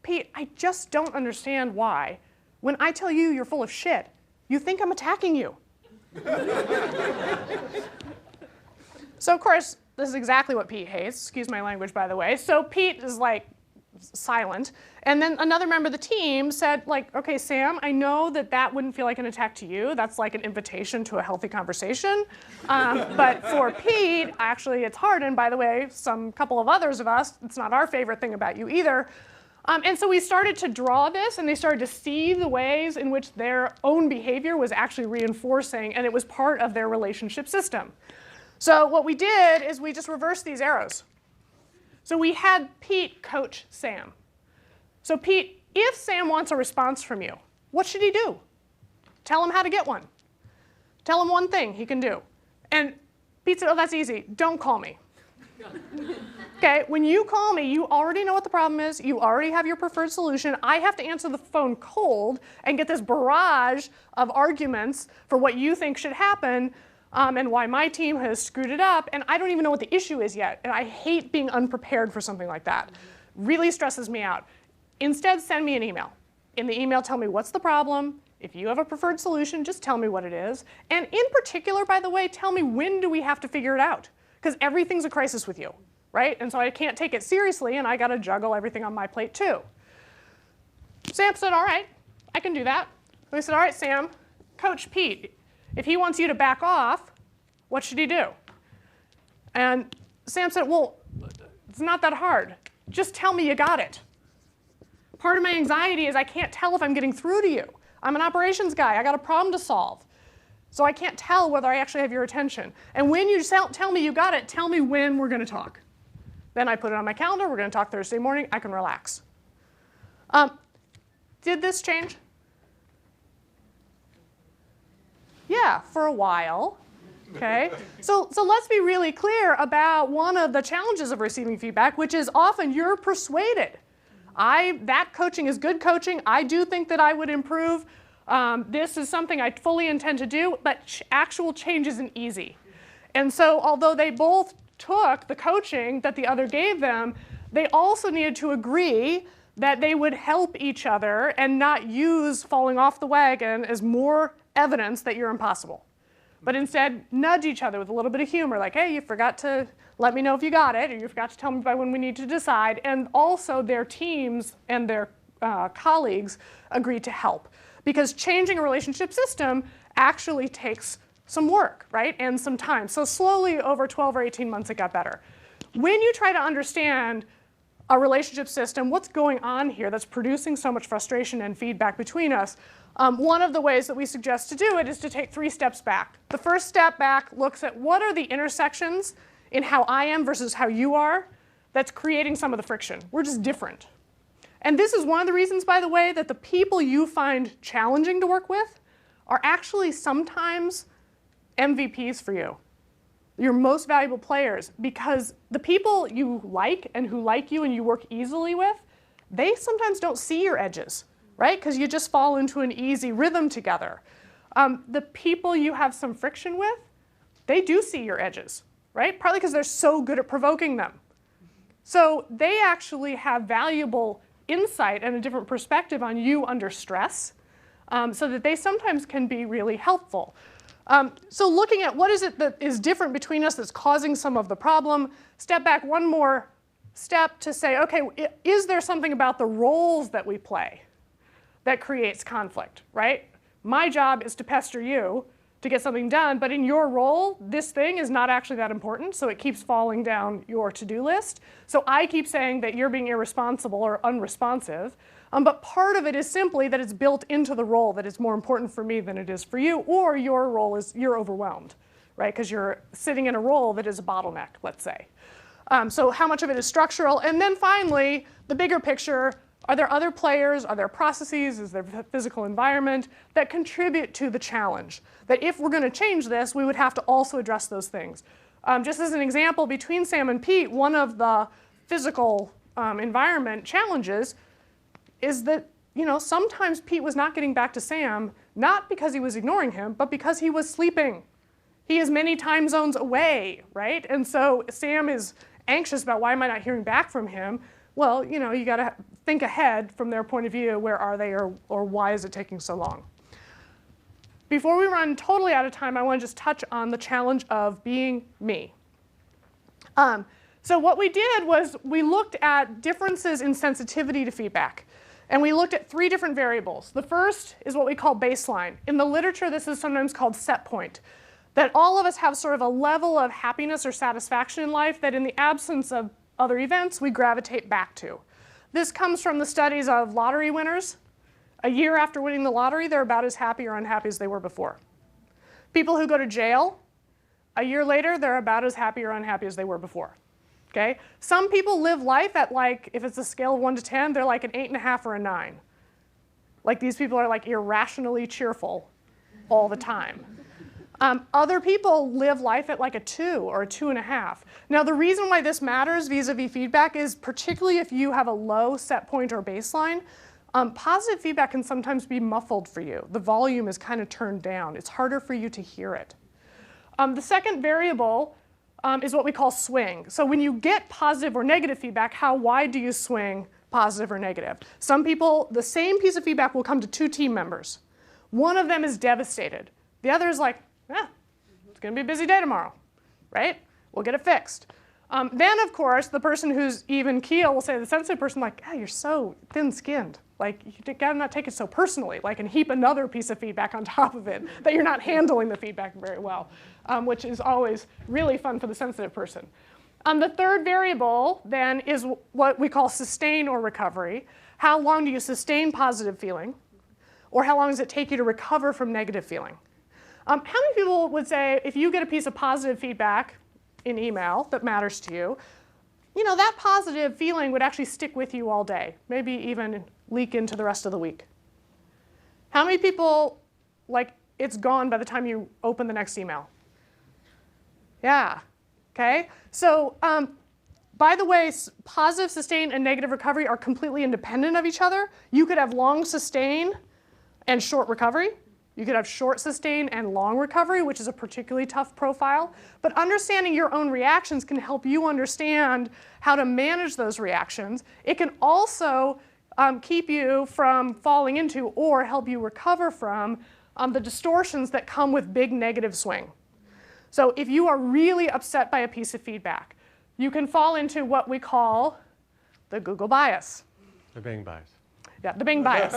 Pete, I just don't understand why, when I tell you you're full of shit, you think I'm attacking you. So, of course, this is exactly what Pete hates. Excuse my language, by the way. So Pete is silent. And then another member of the team said, okay, Sam, I know that wouldn't feel like an attack to you. That's like an invitation to a healthy conversation. But for Pete, actually, it's hard. And by the way, couple of others of us, it's not our favorite thing about you either. And so we started to draw this, and they started to see the ways in which their own behavior was actually reinforcing, and it was part of their relationship system. So what we did is we just reversed these arrows. So we had Pete coach Sam. So Pete, if Sam wants a response from you, what should he do? Tell him how to get one. Tell him one thing he can do. And Pete said, oh, that's easy. Don't call me. Okay, when you call me, you already know what the problem is. You already have your preferred solution. I have to answer the phone cold and get this barrage of arguments for what you think should happen and why my team has screwed it up. And I don't even know what the issue is yet. And I hate being unprepared for something like that. Really stresses me out. Instead, send me an email. In the email, tell me what's the problem. If you have a preferred solution, just tell me what it is. And in particular, by the way, tell me when do we have to figure it out? Because everything's a crisis with you, right? And so I can't take it seriously, and I got to juggle everything on my plate too. Sam said, all right, I can do that. And I said, all right, Sam, Coach Pete, if he wants you to back off, what should he do? And Sam said, well, it's not that hard. Just tell me you got it. Part of my anxiety is I can't tell if I'm getting through to you. I'm an operations guy. I got a problem to solve. So I can't tell whether I actually have your attention. And when you tell me you got it, tell me when we're going to talk. Then I put it on my calendar. We're going to talk Thursday morning. I can relax. Did this change? Yeah, for a while. Okay. So let's be really clear about one of the challenges of receiving feedback, which is often you're persuaded. That coaching is good coaching. I do think that I would improve. This is something I fully intend to do, but actual change isn't easy. And so although they both took the coaching that the other gave them, they also needed to agree that they would help each other and not use falling off the wagon as more evidence that you're impossible. But instead, nudge each other with a little bit of humor, like, hey, you forgot to let me know if you got it, or you forgot to tell me by when we need to decide. And also their teams and their colleagues agreed to help. Because changing a relationship system actually takes some work, right, and some time. So slowly, over 12 or 18 months, it got better. When you try to understand a relationship system, what's going on here that's producing so much frustration and feedback between us, one of the ways that we suggest to do it is to take 3 steps back. The first step back looks at what are the intersections in how I am versus how you are that's creating some of the friction. We're just different. And this is one of the reasons, by the way, that the people you find challenging to work with are actually sometimes MVPs for you, your most valuable players, because the people you like and who like you and you work easily with, they sometimes don't see your edges, right? Because you just fall into an easy rhythm together. The people you have some friction with, they do see your edges, right? Partly because they're so good at provoking them. So they actually have valuable insight and a different perspective on you under stress, so that they sometimes can be really helpful. So looking at what is it that is different between us that's causing some of the problem, step back one more step to say, okay, is there something about the roles that we play that creates conflict, right? My job is to pester you to get something done, but in your role, this thing is not actually that important, so it keeps falling down your to-do list. So I keep saying that you're being irresponsible or unresponsive, but part of it is simply that it's built into the role that it's more important for me than it is for you, or your role is you're overwhelmed, right? Because you're sitting in a role that is a bottleneck, let's say. So how much of it is structural? And then finally, the bigger picture, are there other players, are there processes, is there a physical environment that contribute to the challenge? That if we're going to change this, we would have to also address those things. Just as an example, between Sam and Pete, one of the physical environment challenges is that, sometimes Pete was not getting back to Sam, not because he was ignoring him, but because he was sleeping. He is many time zones away, right? And so Sam is anxious about why am I not hearing back from him? Well, you got to think ahead from their point of view, where are they or why is it taking so long? Before we run totally out of time, I want to just touch on the challenge of being me. So what we did was we looked at differences in sensitivity to feedback. And we looked at 3 different variables. The first is what we call baseline. In the literature, this is sometimes called set point. That all of us have sort of a level of happiness or satisfaction in life that in the absence of other events, we gravitate back to. This comes from the studies of lottery winners. A year after winning the lottery, they're about as happy or unhappy as they were before. People who go to jail, a year later, they're about as happy or unhappy as they were before. Okay? Some people live life at if it's a scale of 1 to 10, they're like an 8.5 or a 9. Like these people are like irrationally cheerful all the time. Other people live life at like a 2 or a 2.5. Now the reason why this matters vis-a-vis feedback is particularly if you have a low set point or baseline, positive feedback can sometimes be muffled for you. The volume is kind of turned down. It's harder for you to hear it. The second variable is what we call swing. So when you get positive or negative feedback, how wide do you swing positive or negative? Some people, the same piece of feedback will come to 2 team members. One of them is devastated. The other is like, it's going to be a busy day tomorrow, right? We'll get it fixed. Then, of course, the person who's even keel will say to the sensitive person, like, you're so thin-skinned. Like, you gotta not take it so personally, like, and heap another piece of feedback on top of it, that you're not handling the feedback very well, which is always really fun for the sensitive person. The third variable, then, is what we call sustain or recovery. How long do you sustain positive feeling? Or how long does it take you to recover from negative feeling? How many people would say, if you get a piece of positive feedback in email that matters to you, that positive feeling would actually stick with you all day, maybe even leak into the rest of the week? How many people, like, it's gone by the time you open the next email? Yeah, okay? So, by the way, positive sustain and negative recovery are completely independent of each other. You could have long sustain and short recovery. You could have short sustain and long recovery, which is a particularly tough profile. But understanding your own reactions can help you understand how to manage those reactions. It can also keep you from falling into or help you recover from the distortions that come with big negative swing. So if you are really upset by a piece of feedback, you can fall into what we call the Google bias. The Bing bias. Yeah, the Bing bias.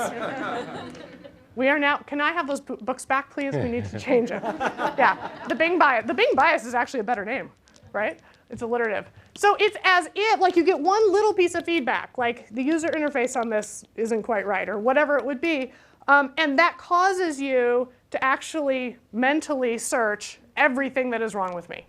We are now, can I have those books back, please? We need to change it. Yeah, the Bing bias. The Bing bias is actually a better name, right? It's alliterative. So it's as if, like, you get one little piece of feedback, like the user interface on this isn't quite right, or whatever it would be, and that causes you to actually mentally search everything that is wrong with me.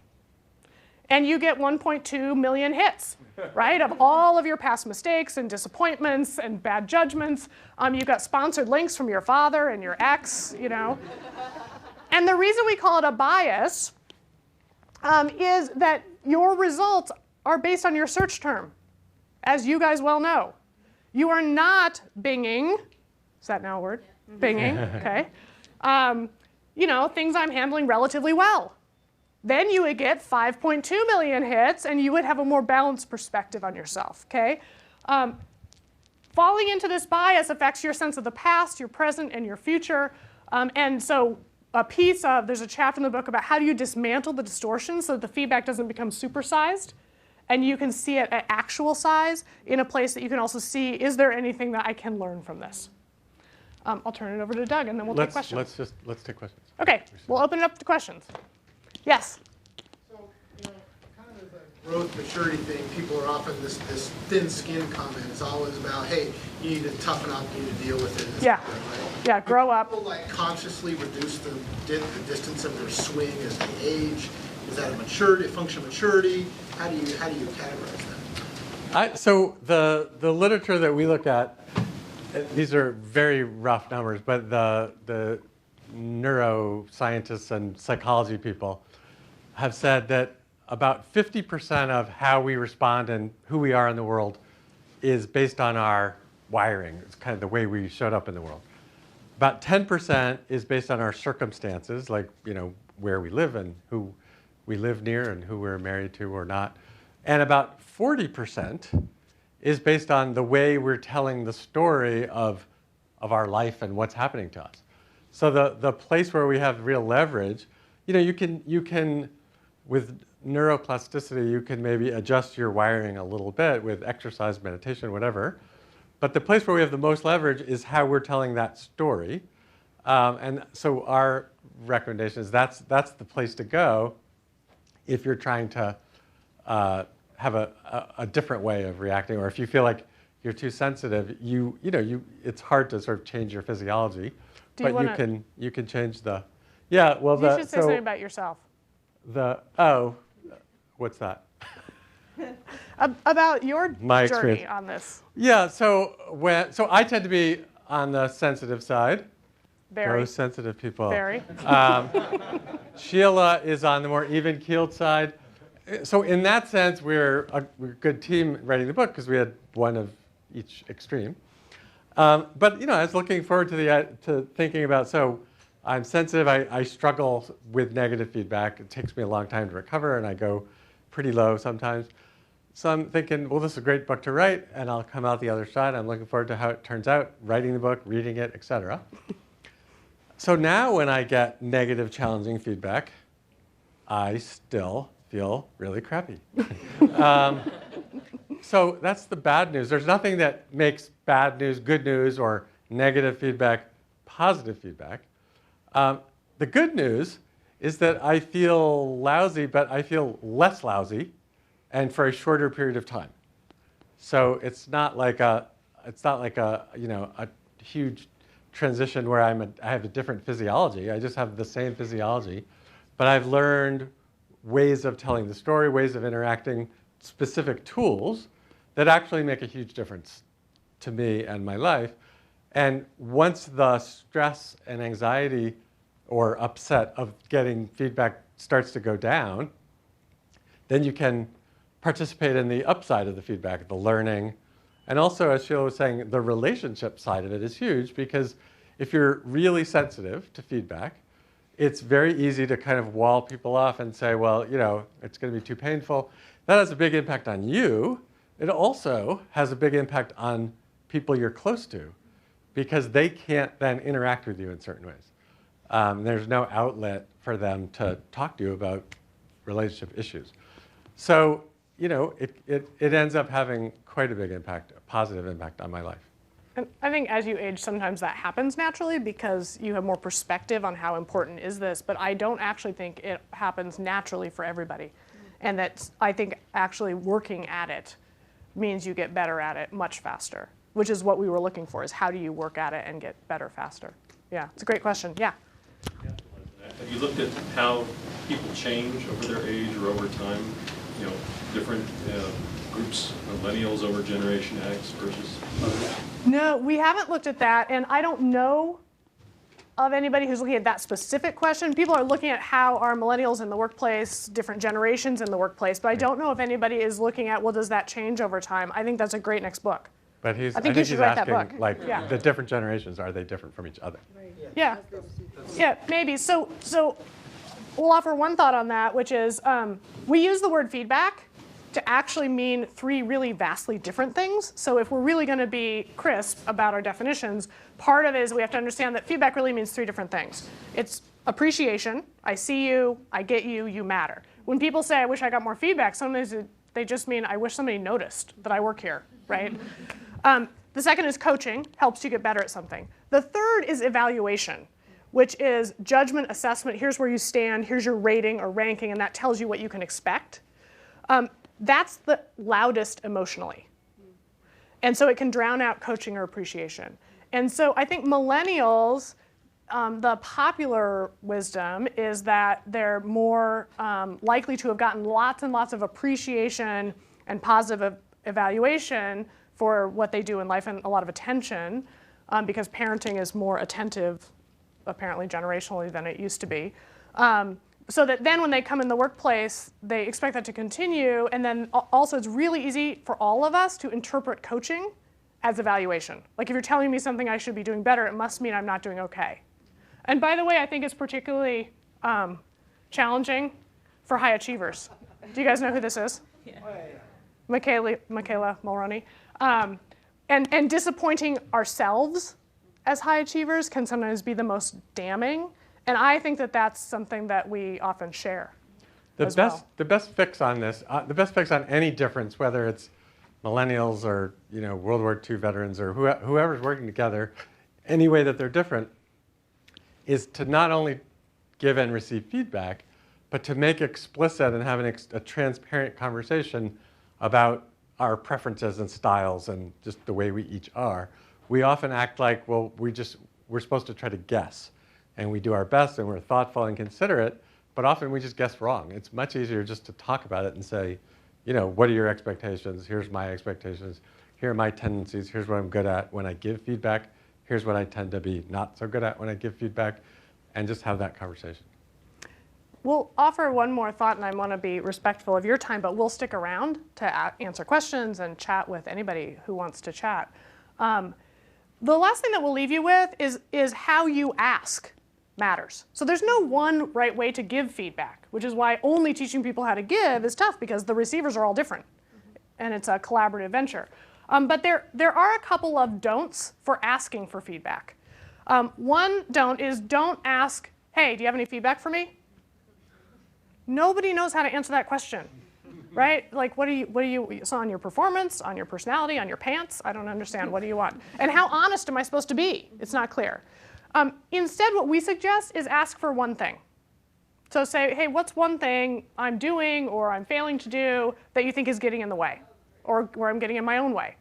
And you get 1.2 million hits, right, of all of your past mistakes and disappointments and bad judgments. You've got sponsored links from your father and your ex, And the reason we call it a bias is that your results are based on your search term, as you guys well know. You are not binging. Is that now a word? Yeah. Binging, okay. Things I'm handling relatively well. Then you would get 5.2 million hits, and you would have a more balanced perspective on yourself, okay? Falling into this bias affects your sense of the past, your present, and your future. And so there's a chapter in the book about how do you dismantle the distortion so that the feedback doesn't become supersized, and you can see it at actual size in a place that you can also see, is there anything that I can learn from this? I'll turn it over to Doug, and then we'll take questions. Let's take questions. Okay, we'll open it up to questions. Yes? So, kind of as a growth maturity thing, people are often this thin skin comment is always about, hey, you need to toughen up, you need to deal with it. Yeah. Right? Yeah, grow up. People consciously reduce the distance of their swing as they age. Is that a function of maturity? How do you categorize that? So the literature that we look at, these are very rough numbers, but the neuroscientists and psychology people have said that about 50% of how we respond and who we are in the world is based on our wiring. It's kind of the way we showed up in the world. About 10% is based on our circumstances, like where we live and who we live near and who we're married to or not. And about 40% is based on the way we're telling the story of our life and what's happening to us. So the place where we have real leverage, you can with neuroplasticity, you can maybe adjust your wiring a little bit with exercise, meditation, whatever. But the place where we have the most leverage is how we're telling that story. And so our recommendation is that's the place to go if you're trying to have a different way of reacting, or if you feel like you're too sensitive, it's hard to sort of change your physiology. You can change the. Yeah, well, you should say something about yourself. What's that? About your My journey experience. on this. Yeah, so I tend to be on the sensitive side. Very. Those sensitive people. Very. Sheila is on the more even-keeled side. So in that sense, we're a good team writing the book because we had one of each extreme. But I was looking forward to thinking about. So I'm sensitive. I struggle with negative feedback. It takes me a long time to recover, and I go pretty low sometimes. So I'm thinking, well, this is a great book to write, and I'll come out the other side. I'm looking forward to how it turns out, writing the book, reading it, etc. So now when I get negative, challenging feedback, I still feel really crappy. So that's the bad news. There's nothing that makes bad news, good news, or negative feedback, positive feedback. The good news is that I feel lousy, but I feel less lousy, and for a shorter period of time. So it's not like a huge transition where I have a different physiology. I just have the same physiology, but I've learned ways of telling the story, ways of interacting, specific tools that actually make a huge difference to me and my life. And once the stress and anxiety or upset of getting feedback starts to go down, then you can participate in the upside of the feedback, the learning. And also, as Sheila was saying, the relationship side of it is huge, because if you're really sensitive to feedback, it's very easy to kind of wall people off and say, well, it's going to be too painful. That has a big impact on you. It also has a big impact on people you're close to, because they can't then interact with you in certain ways. There's no outlet for them to talk to you about relationship issues. So, it ends up having quite a big impact, a positive impact on my life. And I think as you age, sometimes that happens naturally because you have more perspective on how important is this, but I don't actually think it happens naturally for everybody. And that I think actually working at it means you get better at it much faster, which is what we were looking for, is how do you work at it and get better faster? Yeah, it's a great question. Yeah. Have you looked at how people change over their age or over time? Different groups, millennials over Generation X versus others? No, we haven't looked at that, and I don't know of anybody who's looking at that specific question. People are looking at how are millennials in the workplace, different generations in the workplace, but I don't know if anybody is looking at, well, does that change over time? I think that's a great next book. But I think you should write that book. Like, the different generations, are they different from each other? Yeah, yeah, maybe. So we'll offer one thought on that, which is we use the word feedback to actually mean three really vastly different things. So if we're really going to be crisp about our definitions, part of it is we have to understand that feedback really means three different things. It's appreciation, I see you, I get you, you matter. When people say, I wish I got more feedback, sometimes they just mean, I wish somebody noticed that I work here, right? The second is coaching, helps you get better at something. The third is evaluation, which is judgment, assessment. Here's where you stand, here's your rating or ranking, and that tells you what you can expect. That's the loudest emotionally. And so it can drown out coaching or appreciation. And so I think millennials, the popular wisdom is that they're more likely to have gotten lots and lots of appreciation and positive evaluation for what they do in life, and a lot of attention, because parenting is more attentive, apparently generationally, than it used to be. So that then when they come in the workplace, they expect that to continue. And then also it's really easy for all of us to interpret coaching as evaluation. Like if you're telling me something I should be doing better, it must mean I'm not doing okay. And by the way, I think it's particularly challenging for high achievers. Do you guys know who this is? Yeah. Michaela Mulroney. And disappointing ourselves as high achievers can sometimes be the most damning. And I think that that's something that we often share. The best fix on this, the best fix on any difference, whether it's millennials or World War II veterans or whoever's working together, any way that they're different, is to not only give and receive feedback, but to make explicit and have a transparent conversation about our preferences and styles and just the way we each are. We often act like, well, we're supposed to try to guess. And we do our best, and we're thoughtful and considerate, but often we just guess wrong. It's much easier just to talk about it and say, what are your expectations? Here's my expectations. Here are my tendencies. Here's what I'm good at when I give feedback. Here's what I tend to be not so good at when I give feedback, and just have that conversation. We'll offer one more thought, and I want to be respectful of your time, but we'll stick around to answer questions and chat with anybody who wants to chat. The last thing that we'll leave you with is how you ask matters. So there's no one right way to give feedback, which is why only teaching people how to give is tough, because the receivers are all different, and it's a collaborative venture. But there are a couple of don'ts for asking for feedback. One don't is don't ask, hey, do you have any feedback for me? Nobody knows how to answer that question. right? Like, what do you, so on your performance, on your personality, on your pants? I don't understand. What do you want? And how honest am I supposed to be? It's not clear. Instead, what we suggest is ask for one thing. So say, hey, what's one thing I'm doing or I'm failing to do that you think is getting in the way, or where I'm getting in my own way?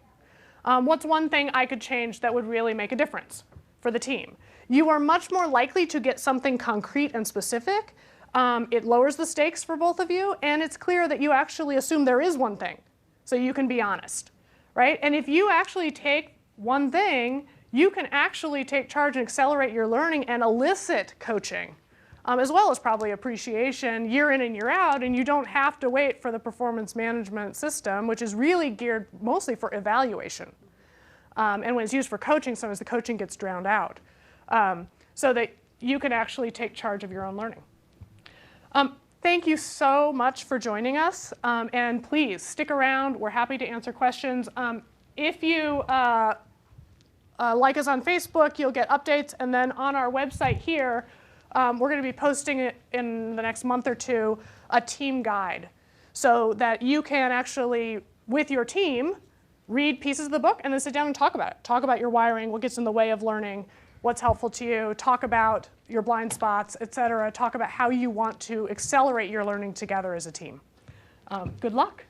What's one thing I could change that would really make a difference for the team? You are much more likely to get something concrete and specific. It lowers the stakes for both of you, and it's clear that you actually assume there is one thing, so you can be honest, right? And if you actually take one thing, you can actually take charge and accelerate your learning and elicit coaching, as well as probably appreciation year in and year out, and you don't have to wait for the performance management system, which is really geared mostly for evaluation. And when it's used for coaching, sometimes the coaching gets drowned out, so that you can actually take charge of your own learning. Thank you so much for joining us, and please stick around. We're happy to answer questions. If you like us on Facebook, you'll get updates, and then on our website here, we're going to be posting it in the next month or two, a team guide, so that you can actually, with your team, read pieces of the book and then sit down and talk about it. Talk about your wiring, what gets in the way of learning, what's helpful to you, talk about your blind spots, et cetera. Talk about how you want to accelerate your learning together as a team. Good luck.